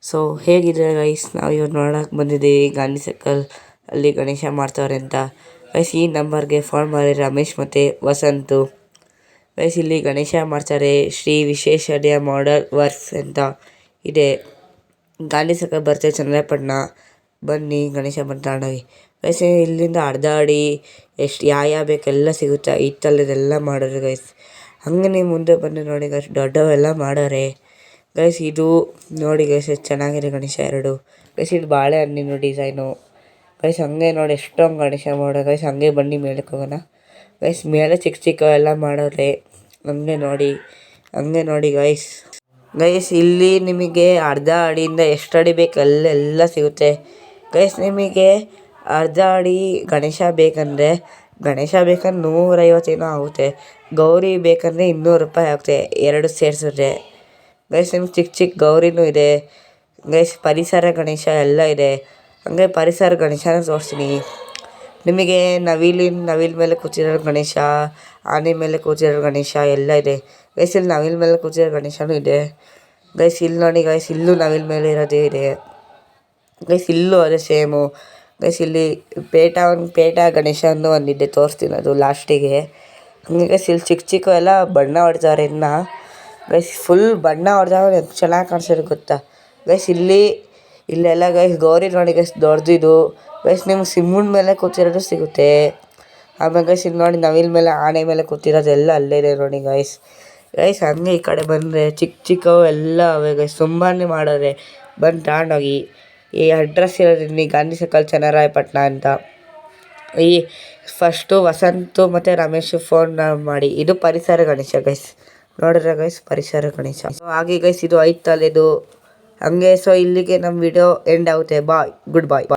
So ಹೇಗಿದೆ guys, ನಾವು ಇವತ್ತು ನೋಡೋಕೆ ಬಂದಿದ್ದೀವಿ ಗಾಂಧಿ ಸರ್ಕಲ್ ಅಲ್ಲಿ ಗಣೇಶ ಮಾಡ್ತಾವ್ರೆ ಅಂತ. ಗೈಸ್ ಈ ನಂಬರ್ಗೆ ಫೋನ್ ಮಾಡಿ ರಮೇಶ್ ಮತ್ತು ವಸಂತು. ಗೈಸ್ ಇಲ್ಲಿ ಗಣೇಶ ಮಾಡ್ತಾರೆ, ಶ್ರೀ ವಿಶ್ವೇಶ್ವರಯ್ಯ ಮಾಡಲ್ ವರ್ಕ್ಸ್ ಅಂತ ಇದೆ. ಗಾಂಧಿ ಸರ್ಕಲ್ ಬರ್ತಾರೆ ಚನ್ನರಾಯಪಟ್ಟಣ. ಬನ್ನಿ ಗಣೇಶ ಬಂದು ತಗೊಂಡೋಗಿ. ಗೈಸ್ ಇಲ್ಲಿಂದ ಅರ್ಧ ಅಡಿ ಎಷ್ಟು ಯಾವ ಬೇಕೆಲ್ಲ ಸಿಗುತ್ತೆ. ಹಿತ್ತಲದೆಲ್ಲ ಮಾಡೋರು ಗೈಸ್. ಹಂಗೆ ನೀವು ಮುಂದೆ ಬಂದು ನೋಡಿ ಗೈಸ್, ದೊಡ್ಡವೆಲ್ಲ ಮಾಡೋರೆ ಗೈಸ್. ಇದು ನೋಡಿ ಗೈಸ್ ಎಷ್ಟು ಚೆನ್ನಾಗಿದೆ ಗಣೇಶ ಎರಡು. ಗೈಸ್ ಇದು ಬಾಳೆಹಣ್ಣಿನ ಡಿಸೈನು ಗೈಸ್. ಹಂಗೆ ನೋಡಿ ಎಷ್ಟೊಂದು ಗಣೇಶ ಮಾಡೋ ಗೈಸ್. ಹಂಗೆ ಬನ್ನಿ ಮೇಲಕ್ಕೆ ಹೋಗೋಣ ಗೈಸ್. ಮೇಲೆ ಚಿಕ್ಕ ಚಿಕ್ಕವೆಲ್ಲ ಮಾಡೋರೆ. ಹಂಗೆ ನೋಡಿ ಗೈಸ್. ಇಲ್ಲಿ ನಿಮಗೆ ಅರ್ಧ ಅಡಿಯಿಂದ ಎಷ್ಟು ಅಡಿ ಬೇಕು ಅಲ್ಲೆಲ್ಲ ಸಿಗುತ್ತೆ ಗೈಸ್. ನಿಮಗೆ ಅರ್ಧ ಅಡಿ ಗಣೇಶ ಬೇಕಂದರೆ 150 ಆಗುತ್ತೆ. ಗೌರಿ ಬೇಕಂದರೆ 200 ರೂಪಾಯಿ ಆಗುತ್ತೆ, ಎರಡು ಸೇರಿಸಿದ್ರೆ ಗೈಸ್. ನಿಮ್ಗೆ ಚಿಕ್ಕ ಗೌರಿನೂ ಇದೆ ಗೈಸ್. ಪರಿಸರ ಗಣೇಶ ಎಲ್ಲ ಇದೆ. ಹಂಗೆ ಪರಿಸರ ಗಣೇಶನ ತೋರಿಸ್ತೀನಿ ನಿಮಗೆ. ನವಿಲ್ ಮೇಲೆ ಕೂತಿರೋ ಗಣೇಶ, ಆನೆ ಮೇಲೆ ಕೂತಿರೋ ಗಣೇಶ ಎಲ್ಲ ಇದೆ ಗೈಸ್. ಇಲ್ಲಿ ನವಿಲ್ ಮೇಲೆ ಕೂತಿರೋ ಗಣೇಶನೂ ಇದೆ ಗೈಸ್. ಇಲ್ಲಿ ನೋಡಿ ಗೈಸ್, ಇಲ್ಲೂ ನವಿಲ್ ಮೇಲೆ ಇರೋದೇ ಇದೆ ಗೈಸ್. ಇಲ್ಲೂ ಅದೇ ಸೇಮು ಗೈಸ್. ಇಲ್ಲಿ ಪೇಟ ಗಣೇಶನೂ ಒಂದಿದೆ, ತೋರಿಸ್ತೀನಿ ಅದು ಲಾಸ್ಟಿಗೆ. ಹಂಗೆ ಗೈಸ್ ಇಲ್ಲಿ ಚಿಕ್ಕ ಎಲ್ಲ ಬಣ್ಣ ಹೊಡ್ತಾರೆ ಇನ್ನು ಗೈಸ್. ಫುಲ್ ಬಣ್ಣ ಹೊಡೆದಾಗ ಎಷ್ಟು ಚೆನ್ನಾಗಿ ಕಾಣಿಸೋದು ಗೊತ್ತಾ ಗೈಸ್. ಇಲ್ಲೆಲ್ಲ ಗೈಸ್ ಗೌರಿ ನೋಡಿ ಗೈಸ್, ದೊಡ್ಡದಿದು ಗೈಸ್. ನಿಮ್ಗೆ ಸಿಂಹದ ಮೇಲೆ ಕೂತಿರೋದು ಸಿಗುತ್ತೆ. ಆಮೇಲೆ ಗೈಸ್ ಇಲ್ಲಿ ನೋಡಿ ನವಿಲ್ ಮೇಲೆ, ಆನೆ ಮೇಲೆ ಕೂತಿರೋದೆಲ್ಲ ಅಲ್ಲೇ ಇದೆ ನೋಡಿ ಗೈಸ್. ಹಂಗೆ ಈ ಕಡೆ ಬಂದರೆ ಚಿಕ್ಕವು ಎಲ್ಲ ಅವೆ ಗೈಸ್. ತುಂಬಾ ಮಾಡೋರೆ, ಬಂದು ತಗೊಂಡೋಗಿ. ಈ ಅಡ್ರೆಸ್ ಇರೋದ್ರಿಂದ ಗಾಂಧಿ ಸರ್ಕಲ್ ಚನ್ನರಾಯಪಟ್ಟಣ ಅಂತ. ಈ ಫಸ್ಟು ವಸಂತು ಮತ್ತು ರಮೇಶ್ ಫೋನ್ ಮಾಡಿ. ಇದು ಪರಿಸರ ಗಣೇಶ ಗೈಸ್, ನೋಡಿದ್ರೆ ಗೈಸ್ ಪರಿಸರ ಗಣೇಶ. ಹಾಗೆ ಗೈಸ್ ಇದು 5 ತಲೆದು ಹಂಗೆ. ಸೊ ಇಲ್ಲಿಗೆ ನಮ್ಮ ವಿಡಿಯೋ ಎಂಡ್ ಆಗುತ್ತೆ. ಗುಡ್ ಬಾಯ್.